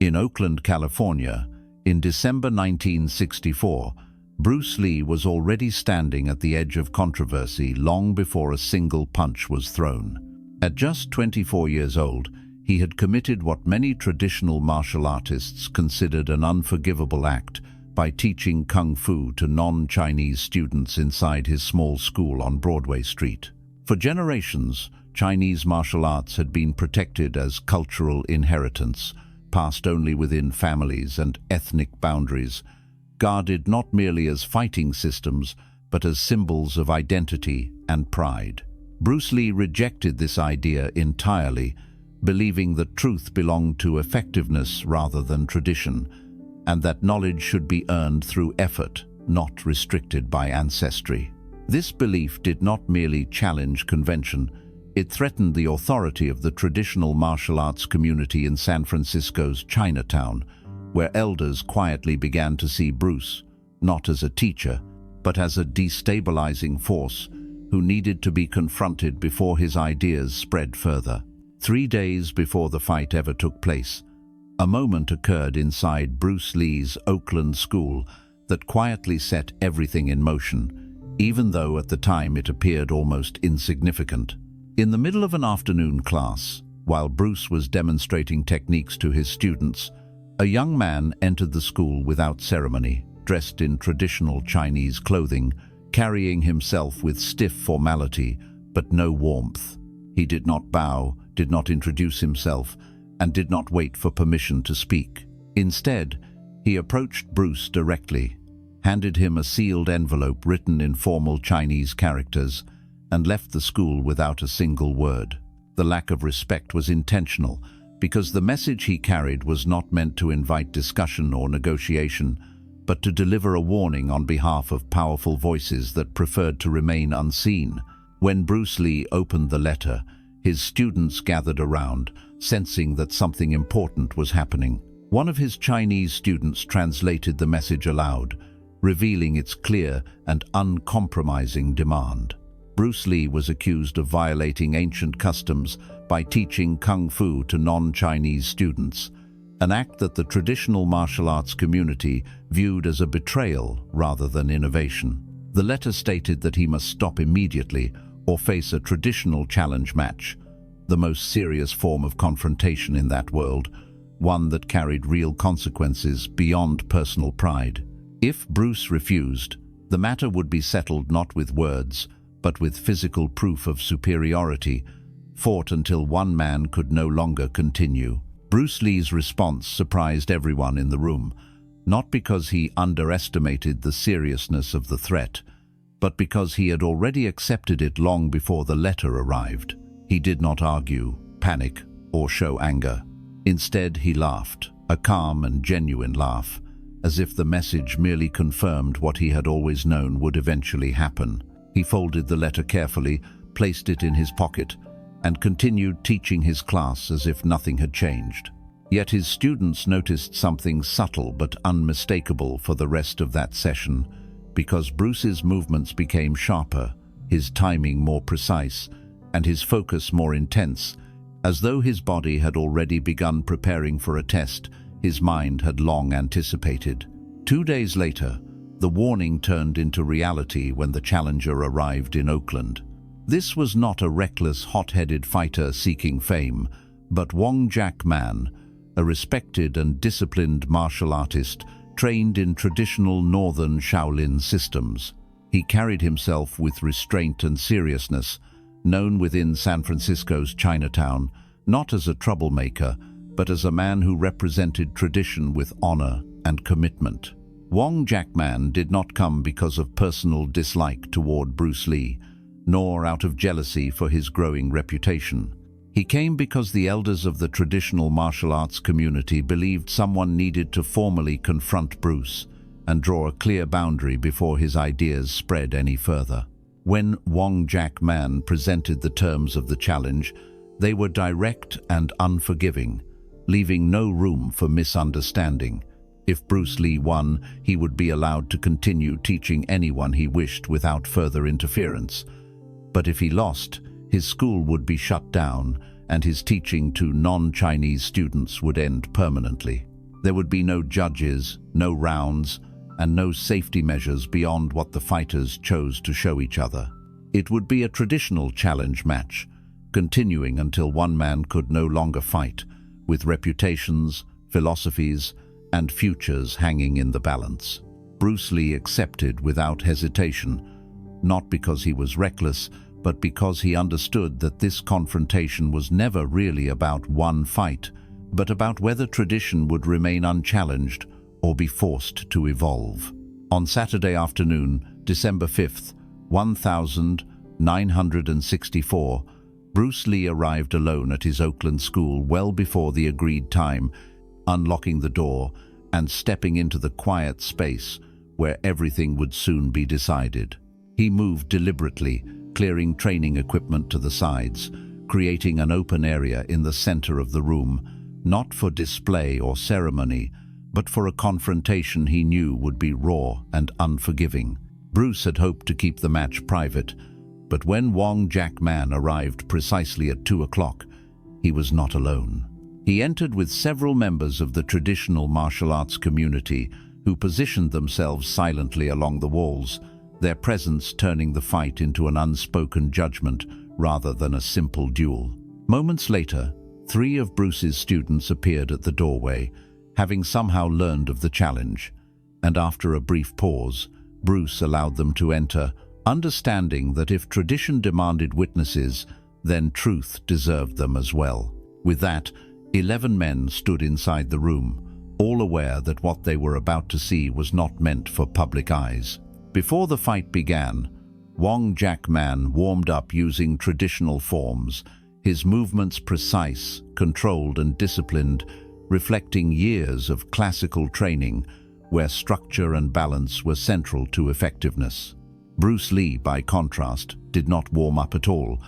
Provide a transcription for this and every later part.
In Oakland, California, in December 1964, Bruce Lee was already standing at the edge of controversy long before a single punch was thrown. At just 24 years old, he had committed what many traditional martial artists considered an unforgivable act by teaching kung fu to non-Chinese students inside his small school on Broadway Street. For generations, Chinese martial arts had been protected as cultural inheritance, passed only within families and ethnic boundaries, guarded not merely as fighting systems, but as symbols of identity and pride. Bruce Lee rejected this idea entirely, believing that truth belonged to effectiveness rather than tradition, and that knowledge should be earned through effort, not restricted by ancestry. This belief did not merely challenge convention, it threatened the authority of the traditional martial arts community in San Francisco's Chinatown, where elders quietly began to see Bruce, not as a teacher, but as a destabilizing force who needed to be confronted before his ideas spread further. 3 days before the fight ever took place, a moment occurred inside Bruce Lee's Oakland school that quietly set everything in motion, even though at the time it appeared almost insignificant. In the middle of an afternoon class, while Bruce was demonstrating techniques to his students, a young man entered the school without ceremony, dressed in traditional Chinese clothing, carrying himself with stiff formality but no warmth. He did not bow, did not introduce himself, and did not wait for permission to speak. Instead, he approached Bruce directly, handed him a sealed envelope written in formal Chinese characters, and left the school without a single word. The lack of respect was intentional, because the message he carried was not meant to invite discussion or negotiation, but to deliver a warning on behalf of powerful voices that preferred to remain unseen. When Bruce Lee opened the letter, his students gathered around, sensing that something important was happening. One of his Chinese students translated the message aloud, revealing its clear and uncompromising demand. Bruce Lee was accused of violating ancient customs by teaching kung fu to non-Chinese students, an act that the traditional martial arts community viewed as a betrayal rather than innovation. The letter stated that he must stop immediately or face a traditional challenge match, the most serious form of confrontation in that world, one that carried real consequences beyond personal pride. If Bruce refused, the matter would be settled not with words, but with physical proof of superiority, fought until one man could no longer continue. Bruce Lee's response surprised everyone in the room, not because he underestimated the seriousness of the threat, but because he had already accepted it long before the letter arrived. He did not argue, panic, or show anger. Instead, he laughed, a calm and genuine laugh, as if the message merely confirmed what he had always known would eventually happen. He folded the letter carefully, placed it in his pocket, and continued teaching his class as if nothing had changed. Yet his students noticed something subtle but unmistakable for the rest of that session, because Bruce's movements became sharper, his timing more precise, and his focus more intense. As though his body had already begun preparing for a test his mind had long anticipated. 2 days later, the warning turned into reality when the challenger arrived in Oakland. This was not a reckless, hot-headed fighter seeking fame, but Wong Jack Man, a respected and disciplined martial artist trained in traditional northern Shaolin systems. He carried himself with restraint and seriousness, known within San Francisco's Chinatown, not as a troublemaker, but as a man who represented tradition with honor and commitment. Wong Jack Man did not come because of personal dislike toward Bruce Lee, nor out of jealousy for his growing reputation. He came because the elders of the traditional martial arts community believed someone needed to formally confront Bruce and draw a clear boundary before his ideas spread any further. When Wong Jack Man presented the terms of the challenge, they were direct and unforgiving, leaving no room for misunderstanding. If Bruce Lee won, he would be allowed to continue teaching anyone he wished without further interference. But if he lost, his school would be shut down, and his teaching to non-Chinese students would end permanently. There would be no judges, no rounds, and no safety measures beyond what the fighters chose to show each other. It would be a traditional challenge match, continuing until one man could no longer fight, with reputations, philosophies, and futures hanging in the balance. Bruce Lee accepted without hesitation, not because he was reckless, but because he understood that this confrontation was never really about one fight, but about whether tradition would remain unchallenged or be forced to evolve. On Saturday afternoon, December 5th, 1964, Bruce Lee arrived alone at his Oakland school well before the agreed time, unlocking the door and stepping into the quiet space where everything would soon be decided. He moved deliberately, clearing training equipment to the sides, creating an open area in the center of the room, not for display or ceremony, but for a confrontation he knew would be raw and unforgiving. Bruce had hoped to keep the match private, but when Wong Jack Man arrived precisely at 2 o'clock, he was not alone. He entered with several members of the traditional martial arts community who positioned themselves silently along the walls, their presence turning the fight into an unspoken judgment rather than a simple duel. Moments later, 3 of Bruce's students appeared at the doorway, having somehow learned of the challenge, and after a brief pause, Bruce allowed them to enter, understanding that if tradition demanded witnesses, then truth deserved them as well. With that, 11 men stood inside the room, all aware that what they were about to see was not meant for public eyes. Before the fight began, Wong Jack Man warmed up using traditional forms, his movements precise, controlled and disciplined, reflecting years of classical training where structure and balance were central to effectiveness. Bruce Lee, by contrast, did not warm up at all,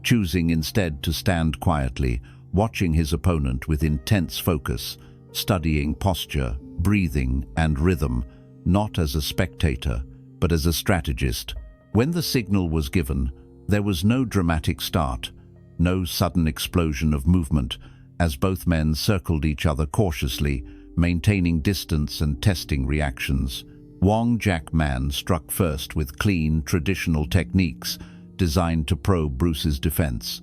choosing instead to stand quietly, watching his opponent with intense focus, studying posture, breathing, and rhythm, not as a spectator, but as a strategist. When the signal was given, there was no dramatic start, no sudden explosion of movement, as both men circled each other cautiously, maintaining distance and testing reactions. Wong Jack Man struck first with clean, traditional techniques designed to probe Bruce's defense,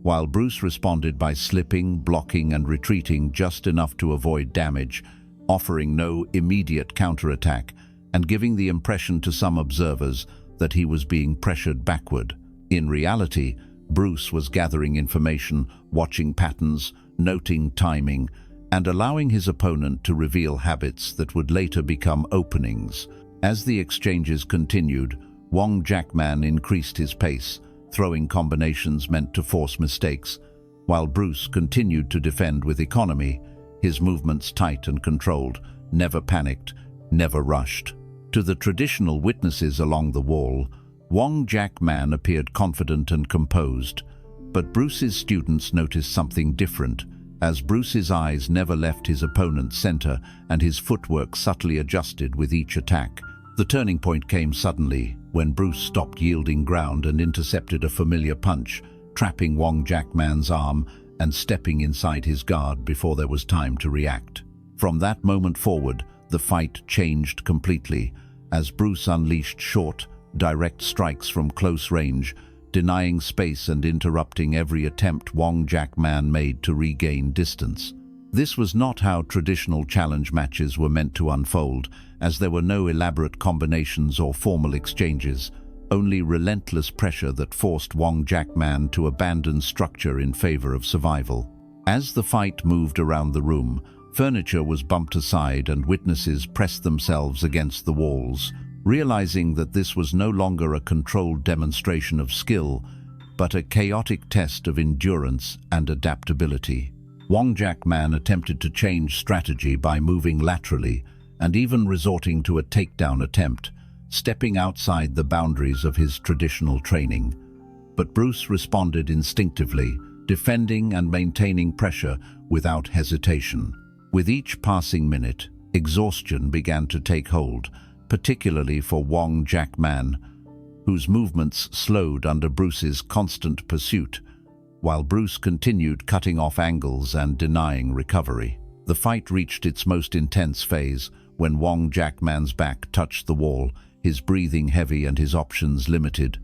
while Bruce responded by slipping, blocking, and retreating just enough to avoid damage, offering no immediate counterattack and giving the impression to some observers that he was being pressured backward. In reality, Bruce was gathering information, watching patterns, noting timing, and allowing his opponent to reveal habits that would later become openings. As the exchanges continued, Wong Jack Man increased his pace, throwing combinations meant to force mistakes, while Bruce continued to defend with economy, his movements tight and controlled, never panicked, never rushed. To the traditional witnesses along the wall, Wong Jack Man appeared confident and composed, but Bruce's students noticed something different, as Bruce's eyes never left his opponent's center and his footwork subtly adjusted with each attack. The turning point came suddenly, when Bruce stopped yielding ground and intercepted a familiar punch, trapping Wong Jack Man's arm and stepping inside his guard before there was time to react. From that moment forward, the fight changed completely, as Bruce unleashed short, direct strikes from close range, denying space and interrupting every attempt Wong Jack Man made to regain distance. This was not how traditional challenge matches were meant to unfold, as there were no elaborate combinations or formal exchanges, only relentless pressure that forced Wong Jack Man to abandon structure in favor of survival. As the fight moved around the room, furniture was bumped aside and witnesses pressed themselves against the walls, realizing that this was no longer a controlled demonstration of skill, but a chaotic test of endurance and adaptability. Wong Jack Man attempted to change strategy by moving laterally and even resorting to a takedown attempt, stepping outside the boundaries of his traditional training. But Bruce responded instinctively, defending and maintaining pressure without hesitation. With each passing minute, exhaustion began to take hold, particularly for Wong Jack Man, whose movements slowed under Bruce's constant pursuit, while Bruce continued cutting off angles and denying recovery. The fight reached its most intense phase when Wong Jackman's back touched the wall, his breathing heavy and his options limited.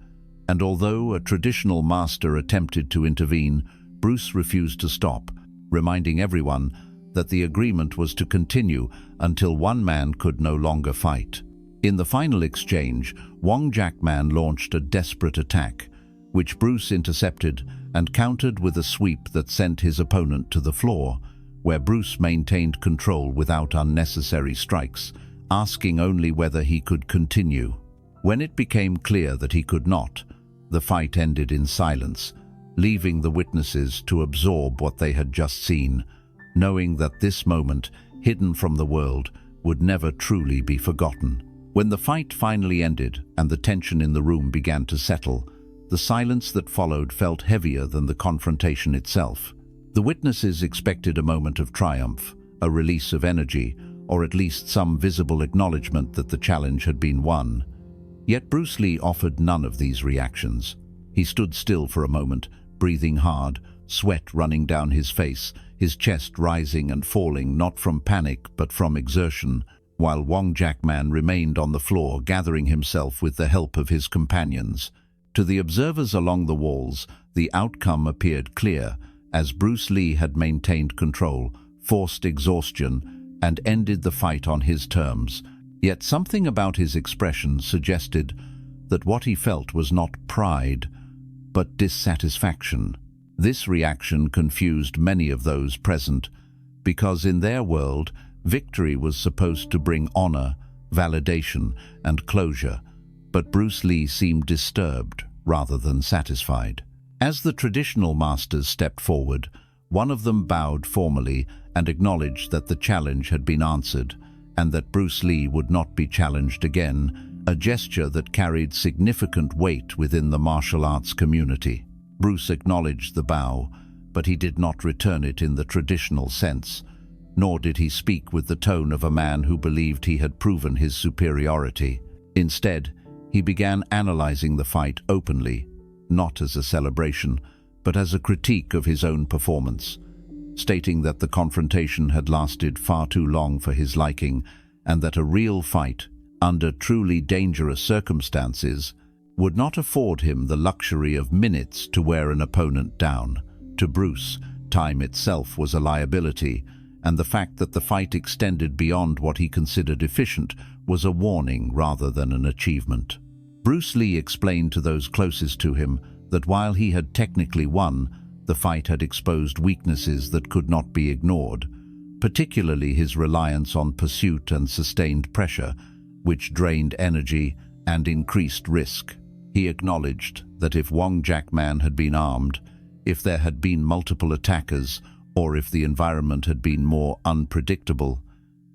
And although a traditional master attempted to intervene, Bruce refused to stop, reminding everyone that the agreement was to continue until one man could no longer fight. In the final exchange, Wong Jackman launched a desperate attack, which Bruce intercepted and countered with a sweep that sent his opponent to the floor, where Bruce maintained control without unnecessary strikes, asking only whether he could continue. When it became clear that he could not, the fight ended in silence, leaving the witnesses to absorb what they had just seen, knowing that this moment, hidden from the world, would never truly be forgotten. When the fight finally ended and the tension in the room began to settle, the silence that followed felt heavier than the confrontation itself. The witnesses expected a moment of triumph, a release of energy, or at least some visible acknowledgement that the challenge had been won. Yet Bruce Lee offered none of these reactions. He stood still for a moment, breathing hard, sweat running down his face, his chest rising and falling not from panic but from exertion, while Wong Jackman remained on the floor, gathering himself with the help of his companions. To the observers along the walls, the outcome appeared clear, as Bruce Lee had maintained control, forced exhaustion, and ended the fight on his terms. Yet something about his expression suggested that what he felt was not pride, but dissatisfaction. This reaction confused many of those present, because in their world, victory was supposed to bring honor, validation, and closure, but Bruce Lee seemed disturbed rather than satisfied. As the traditional masters stepped forward, one of them bowed formally and acknowledged that the challenge had been answered and that Bruce Lee would not be challenged again, a gesture that carried significant weight within the martial arts community. Bruce acknowledged the bow, but he did not return it in the traditional sense, nor did he speak with the tone of a man who believed he had proven his superiority. Instead, he began analyzing the fight openly, not as a celebration, but as a critique of his own performance, stating that the confrontation had lasted far too long for his liking and that a real fight, under truly dangerous circumstances, would not afford him the luxury of minutes to wear an opponent down. To Bruce, time itself was a liability, and the fact that the fight extended beyond what he considered efficient was a warning rather than an achievement. Bruce Lee explained to those closest to him that while he had technically won, the fight had exposed weaknesses that could not be ignored, particularly his reliance on pursuit and sustained pressure, which drained energy and increased risk. He acknowledged that if Wong Jackman had been armed, if there had been multiple attackers, or if the environment had been more unpredictable,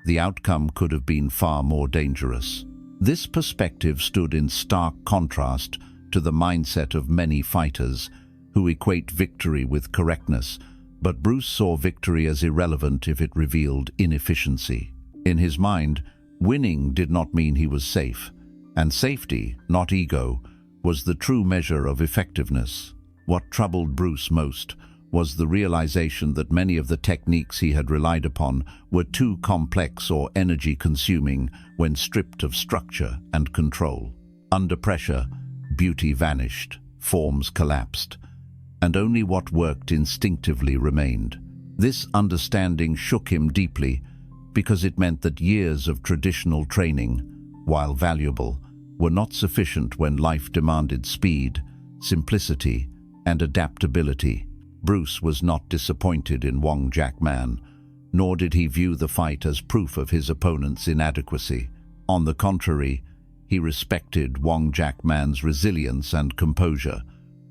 the outcome could have been far more dangerous. This perspective stood in stark contrast to the mindset of many fighters who equate victory with correctness, but Bruce saw victory as irrelevant if it revealed inefficiency. In his mind, winning did not mean he was safe, and safety, not ego, was the true measure of effectiveness. What troubled Bruce most was the realization that many of the techniques he had relied upon were too complex or energy-consuming when stripped of structure and control. Under pressure, beauty vanished, forms collapsed, and only what worked instinctively remained. This understanding shook him deeply because it meant that years of traditional training, while valuable, were not sufficient when life demanded speed, simplicity, and adaptability. Bruce was not disappointed in Wong Jackman, nor did he view the fight as proof of his opponent's inadequacy. On the contrary, he respected Wong Jackman's resilience and composure,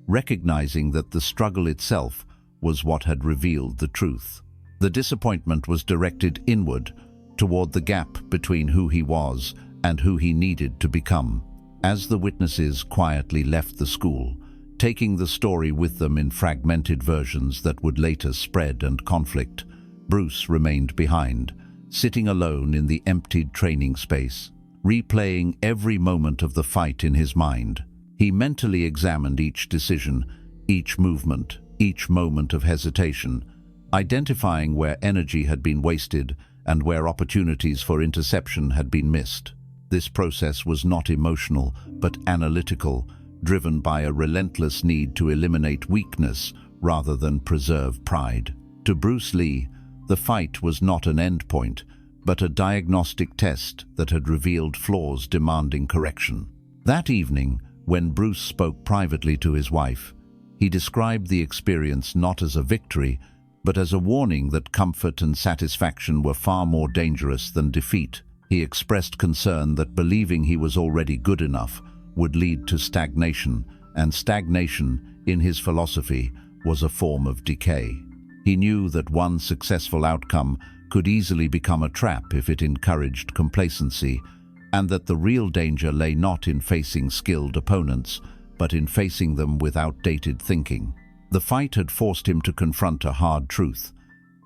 recognizing that the struggle itself was what had revealed the truth. The disappointment was directed inward, toward the gap between who he was and who he needed to become. As the witnesses quietly left the school, taking the story with them in fragmented versions that would later spread and conflict, Bruce remained behind, sitting alone in the emptied training space, replaying every moment of the fight in his mind. He mentally examined each decision, each movement, each moment of hesitation, identifying where energy had been wasted and where opportunities for interception had been missed. This process was not emotional, but analytical, driven by a relentless need to eliminate weakness rather than preserve pride. To Bruce Lee, the fight was not an endpoint, but a diagnostic test that had revealed flaws demanding correction. That evening, when Bruce spoke privately to his wife, he described the experience not as a victory, but as a warning that comfort and satisfaction were far more dangerous than defeat. He expressed concern that believing he was already good enough would lead to stagnation, and stagnation, in his philosophy, was a form of decay. He knew that one successful outcome could easily become a trap if it encouraged complacency, and that the real danger lay not in facing skilled opponents, but in facing them with outdated thinking. The fight had forced him to confront a hard truth,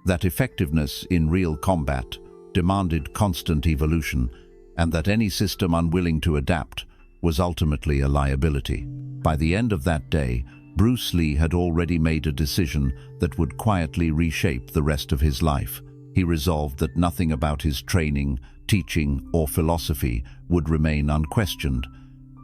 that effectiveness in real combat demanded constant evolution, and that any system unwilling to adapt was ultimately a liability. By the end of that day, Bruce Lee had already made a decision that would quietly reshape the rest of his life. He resolved that nothing about his training, teaching, or philosophy would remain unquestioned,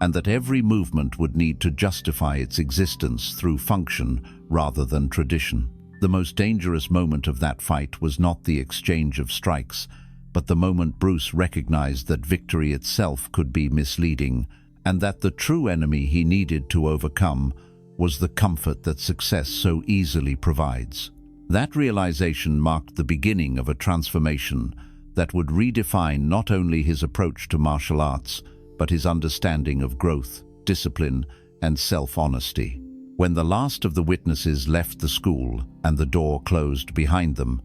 and that every movement would need to justify its existence through function rather than tradition. The most dangerous moment of that fight was not the exchange of strikes, but the moment Bruce recognized that victory itself could be misleading, and that the true enemy he needed to overcome was the comfort that success so easily provides. That realization marked the beginning of a transformation that would redefine not only his approach to martial arts, but his understanding of growth, discipline, and self-honesty. When the last of the witnesses left the school and the door closed behind them,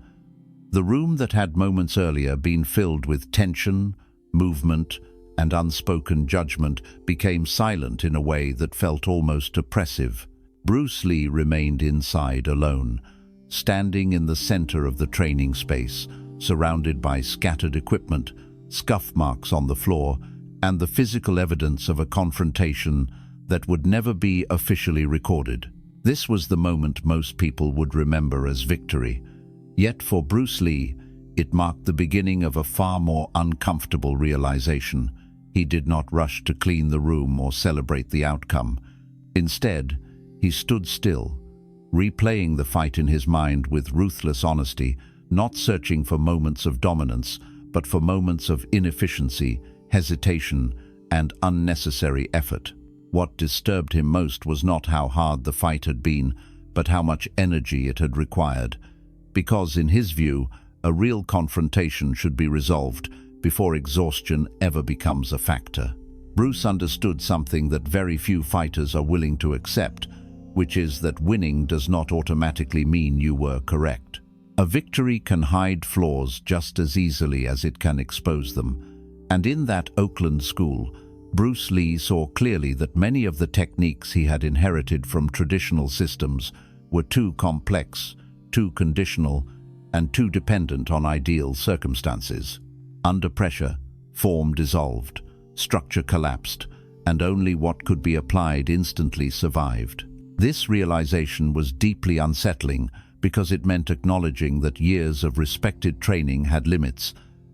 the room that had moments earlier been filled with tension, movement, and unspoken judgment became silent in a way that felt almost oppressive. Bruce Lee remained inside alone, standing in the center of the training space, surrounded by scattered equipment, scuff marks on the floor, and the physical evidence of a confrontation that would never be officially recorded. This was the moment most people would remember as victory. Yet for Bruce Lee, it marked the beginning of a far more uncomfortable realization. He did not rush to clean the room or celebrate the outcome. Instead, he stood still, replaying the fight in his mind with ruthless honesty, not searching for moments of dominance, but for moments of inefficiency, hesitation, and unnecessary effort. What disturbed him most was not how hard the fight had been, but how much energy it had required. Because, in his view, a real confrontation should be resolved before exhaustion ever becomes a factor. Bruce understood something that very few fighters are willing to accept, which is that winning does not automatically mean you were correct. A victory can hide flaws just as easily as it can expose them. And in that Oakland school, Bruce Lee saw clearly that many of the techniques he had inherited from traditional systems were too complex, too conditional, and too dependent on ideal circumstances. Under pressure, form dissolved, structure collapsed, and only what could be applied instantly survived. This realization was deeply unsettling because it meant acknowledging that years of respected training had limits,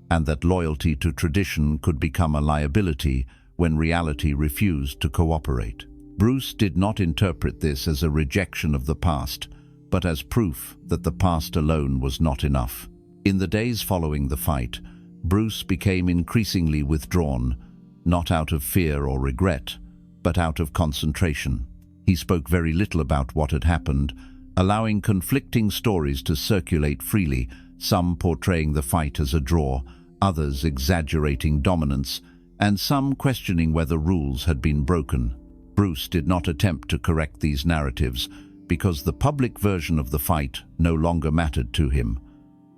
and that loyalty to tradition could become a liability when reality refused to cooperate. Bruce did not interpret this as a rejection of the past, but as proof that the past alone was not enough. In the days following the fight, Bruce became increasingly withdrawn, not out of fear or regret, but out of concentration. He spoke very little about what had happened, allowing conflicting stories to circulate freely, some portraying the fight as a draw, others exaggerating dominance, and some questioning whether rules had been broken. Bruce did not attempt to correct these narratives because the public version of the fight no longer mattered to him.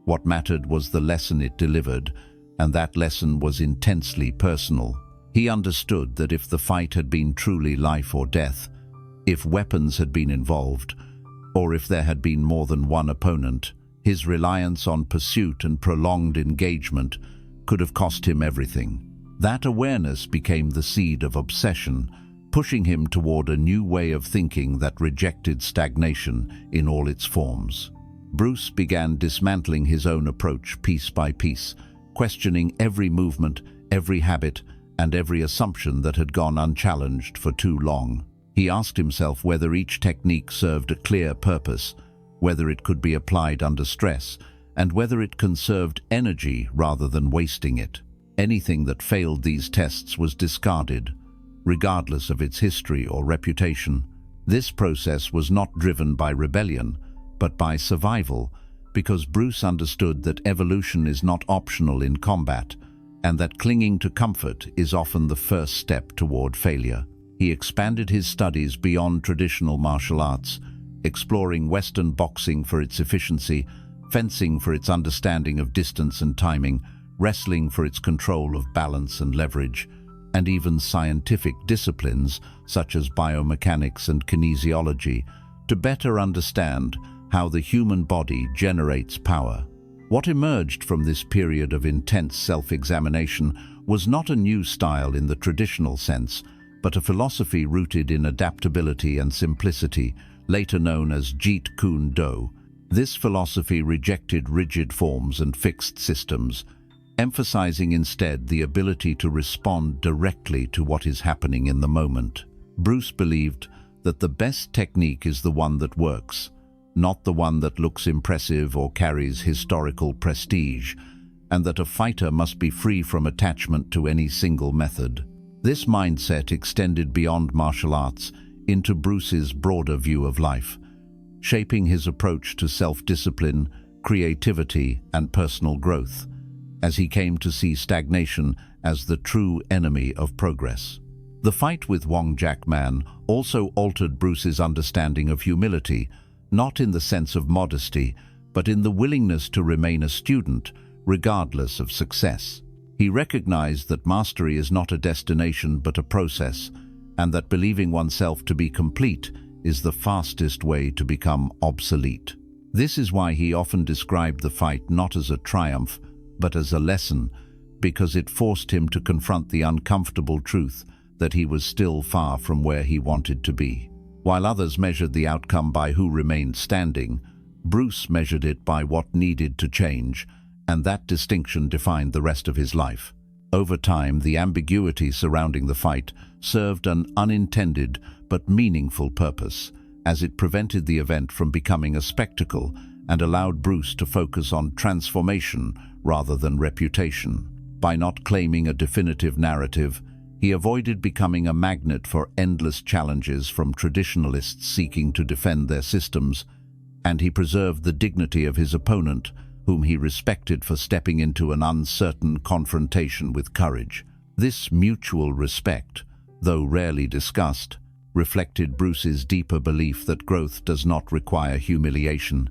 What mattered was the lesson it delivered, and that lesson was intensely personal. He understood that if the fight had been truly life or death, if weapons had been involved, or if there had been more than one opponent, his reliance on pursuit and prolonged engagement could have cost him everything. That awareness became the seed of obsession, pushing him toward a new way of thinking that rejected stagnation in all its forms. Bruce began dismantling his own approach piece by piece, questioning every movement, every habit, and every assumption that had gone unchallenged for too long. He asked himself whether each technique served a clear purpose, whether it could be applied under stress, and whether it conserved energy rather than wasting it. Anything that failed these tests was discarded, regardless of its history or reputation. This process was not driven by rebellion, but by survival, because Bruce understood that evolution is not optional in combat, and that clinging to comfort is often the first step toward failure. He expanded his studies beyond traditional martial arts, exploring Western boxing for its efficiency, fencing for its understanding of distance and timing, wrestling for its control of balance and leverage, and even scientific disciplines such as biomechanics and kinesiology to better understand how the human body generates power. What emerged from this period of intense self-examination was not a new style in the traditional sense, but a philosophy rooted in adaptability and simplicity, later known as Jeet Kune Do. This philosophy rejected rigid forms and fixed systems, emphasizing instead the ability to respond directly to what is happening in the moment. Bruce believed that the best technique is the one that works, not the one that looks impressive or carries historical prestige, and that a fighter must be free from attachment to any single method. This mindset extended beyond martial arts into Bruce's broader view of life, shaping his approach to self-discipline, creativity, and personal growth, as he came to see stagnation as the true enemy of progress. The fight with Wong Jack Man also altered Bruce's understanding of humility, not in the sense of modesty, but in the willingness to remain a student, regardless of success. He recognized that mastery is not a destination but a process, and that believing oneself to be complete is the fastest way to become obsolete. This is why he often described the fight not as a triumph, but as a lesson, because it forced him to confront the uncomfortable truth that he was still far from where he wanted to be. While others measured the outcome by who remained standing, Bruce measured it by what needed to change, and that distinction defined the rest of his life. Over time, the ambiguity surrounding the fight served an unintended but meaningful purpose, as it prevented the event from becoming a spectacle and allowed Bruce to focus on transformation rather than reputation. By not claiming a definitive narrative, he avoided becoming a magnet for endless challenges from traditionalists seeking to defend their systems, and he preserved the dignity of his opponent, whom he respected for stepping into an uncertain confrontation with courage. This mutual respect, though rarely discussed, reflected Bruce's deeper belief that growth does not require humiliation,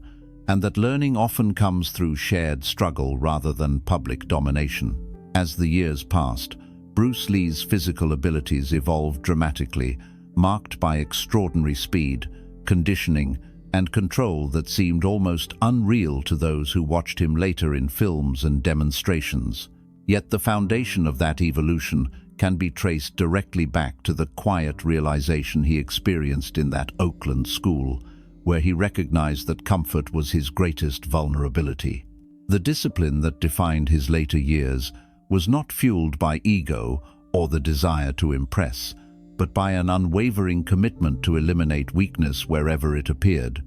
and that learning often comes through shared struggle rather than public domination. As the years passed, Bruce Lee's physical abilities evolved dramatically, marked by extraordinary speed, conditioning, and control that seemed almost unreal to those who watched him later in films and demonstrations. Yet the foundation of that evolution can be traced directly back to the quiet realization he experienced in that Oakland school, where he recognized that comfort was his greatest vulnerability. The discipline that defined his later years was not fueled by ego or the desire to impress, but by an unwavering commitment to eliminate weakness wherever it appeared,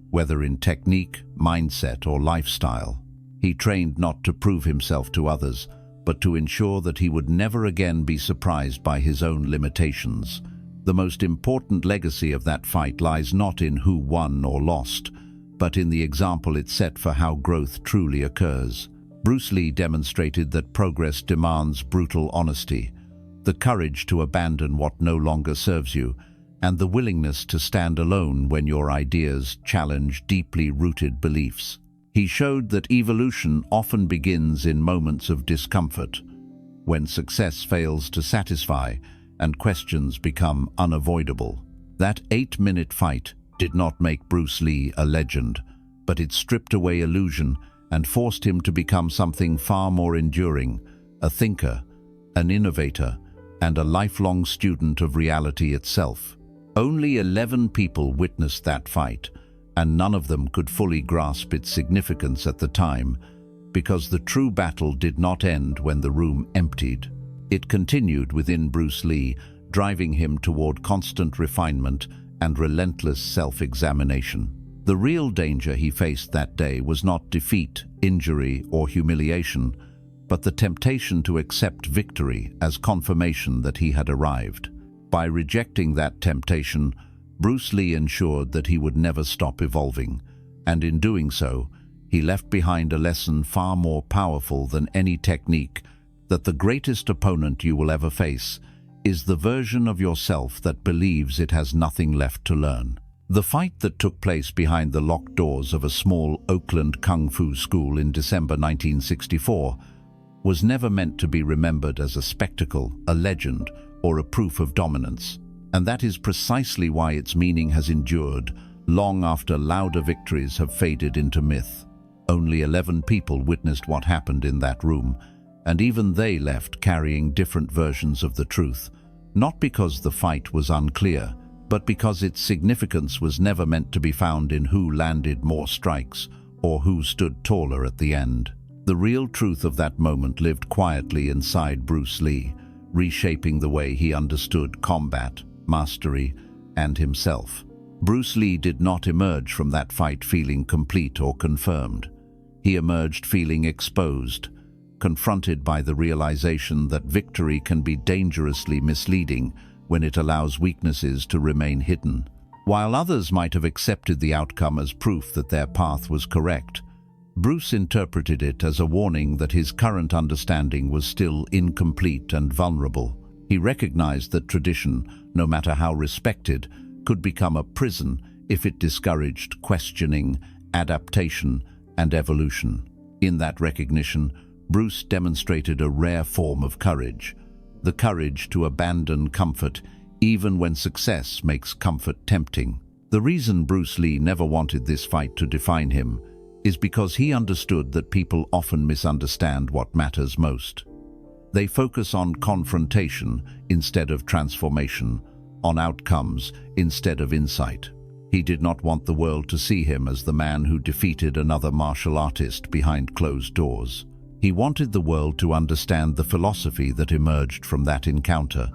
whether in technique, mindset, or lifestyle. He trained not to prove himself to others, but to ensure that he would never again be surprised by his own limitations. The most important legacy of that fight lies not in who won or lost, but in the example it set for how growth truly occurs. Bruce Lee demonstrated that progress demands brutal honesty, the courage to abandon what no longer serves you, and the willingness to stand alone when your ideas challenge deeply rooted beliefs. He showed that evolution often begins in moments of discomfort, when success fails to satisfy and questions become unavoidable. That 8-minute fight did not make Bruce Lee a legend, but it stripped away illusion and forced him to become something far more enduring, a thinker, an innovator, and a lifelong student of reality itself. Only 11 people witnessed that fight, and none of them could fully grasp its significance at the time, because the true battle did not end when the room emptied. It continued within Bruce Lee, driving him toward constant refinement and relentless self-examination. The real danger he faced that day was not defeat, injury, or humiliation, but the temptation to accept victory as confirmation that he had arrived. By rejecting that temptation, Bruce Lee ensured that he would never stop evolving, and in doing so, he left behind a lesson far more powerful than any technique: that the greatest opponent you will ever face is the version of yourself that believes it has nothing left to learn. The fight that took place behind the locked doors of a small Oakland kung fu school in December 1964 was never meant to be remembered as a spectacle, a legend, or a proof of dominance. And that is precisely why its meaning has endured long after louder victories have faded into myth. Only 11 people witnessed what happened in that room, and even they left carrying different versions of the truth, not because the fight was unclear, but because its significance was never meant to be found in who landed more strikes or who stood taller at the end. The real truth of that moment lived quietly inside Bruce Lee, reshaping the way he understood combat, mastery, and himself. Bruce Lee did not emerge from that fight feeling complete or confirmed. He emerged feeling exposed, confronted by the realization that victory can be dangerously misleading when it allows weaknesses to remain hidden. While others might have accepted the outcome as proof that their path was correct, Bruce interpreted it as a warning that his current understanding was still incomplete and vulnerable. He recognized that tradition, no matter how respected, could become a prison if it discouraged questioning, adaptation, and evolution. In that recognition, Bruce demonstrated a rare form of courage, the courage to abandon comfort even when success makes comfort tempting. The reason Bruce Lee never wanted this fight to define him is because he understood that people often misunderstand what matters most. They focus on confrontation instead of transformation, on outcomes instead of insight. He did not want the world to see him as the man who defeated another martial artist behind closed doors. He wanted the world to understand the philosophy that emerged from that encounter,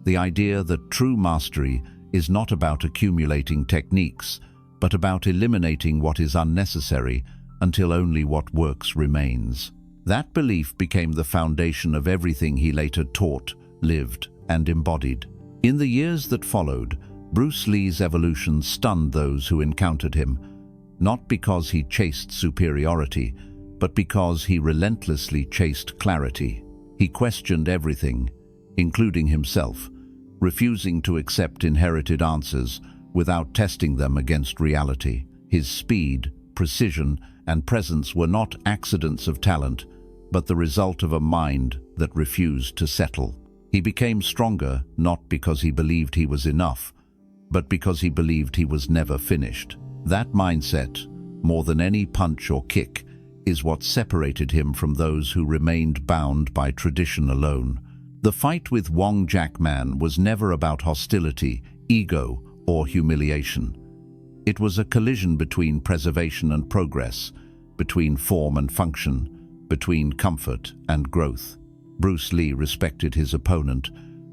the idea that true mastery is not about accumulating techniques, but about eliminating what is unnecessary until only what works remains. That belief became the foundation of everything he later taught, lived, and embodied. In the years that followed, Bruce Lee's evolution stunned those who encountered him, not because he chased superiority, but because he relentlessly chased clarity. He questioned everything, including himself, refusing to accept inherited answers without testing them against reality. His speed, precision, and presence were not accidents of talent, but the result of a mind that refused to settle. He became stronger not because he believed he was enough, but because he believed he was never finished. That mindset, more than any punch or kick, is what separated him from those who remained bound by tradition alone. The fight with Wong Jack Man was never about hostility, ego, or humiliation. It was a collision between preservation and progress, between form and function, between comfort and growth. Bruce Lee respected his opponent,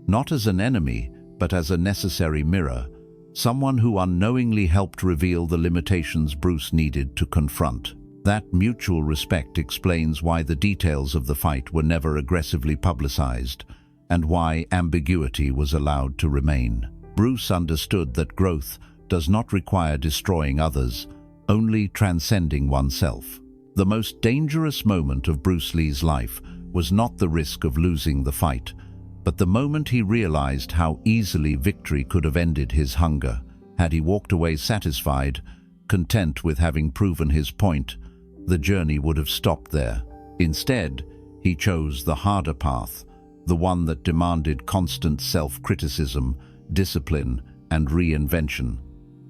not as an enemy, but as a necessary mirror, someone who unknowingly helped reveal the limitations Bruce needed to confront. That mutual respect explains why the details of the fight were never aggressively publicized, and why ambiguity was allowed to remain. Bruce understood that growth does not require destroying others, only transcending oneself. The most dangerous moment of Bruce Lee's life was not the risk of losing the fight, but the moment he realized how easily victory could have ended his hunger. Had he walked away satisfied, content with having proven his point, the journey would have stopped there. Instead, he chose the harder path, the one that demanded constant self-criticism, discipline, and reinvention.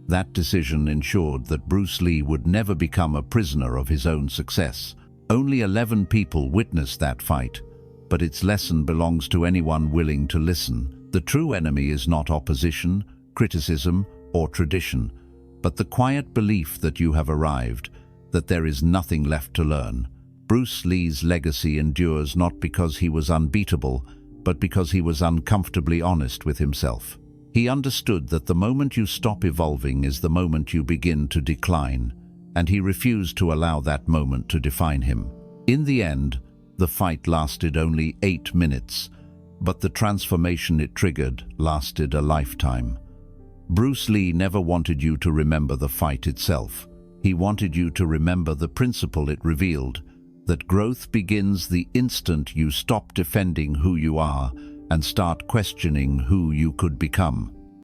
That decision ensured that Bruce Lee would never become a prisoner of his own success. Only 11 people witnessed that fight, but its lesson belongs to anyone willing to listen. The true enemy is not opposition, criticism, or tradition, but the quiet belief that you have arrived, that there is nothing left to learn. Bruce Lee's legacy endures not because he was unbeatable, but because he was uncomfortably honest with himself. He understood that the moment you stop evolving is the moment you begin to decline, and he refused to allow that moment to define him. In the end, the fight lasted only 8 minutes, but the transformation it triggered lasted a lifetime. Bruce Lee never wanted you to remember the fight itself. He wanted you to remember the principle it revealed, that growth begins the instant you stop defending who you are and start questioning who you could become.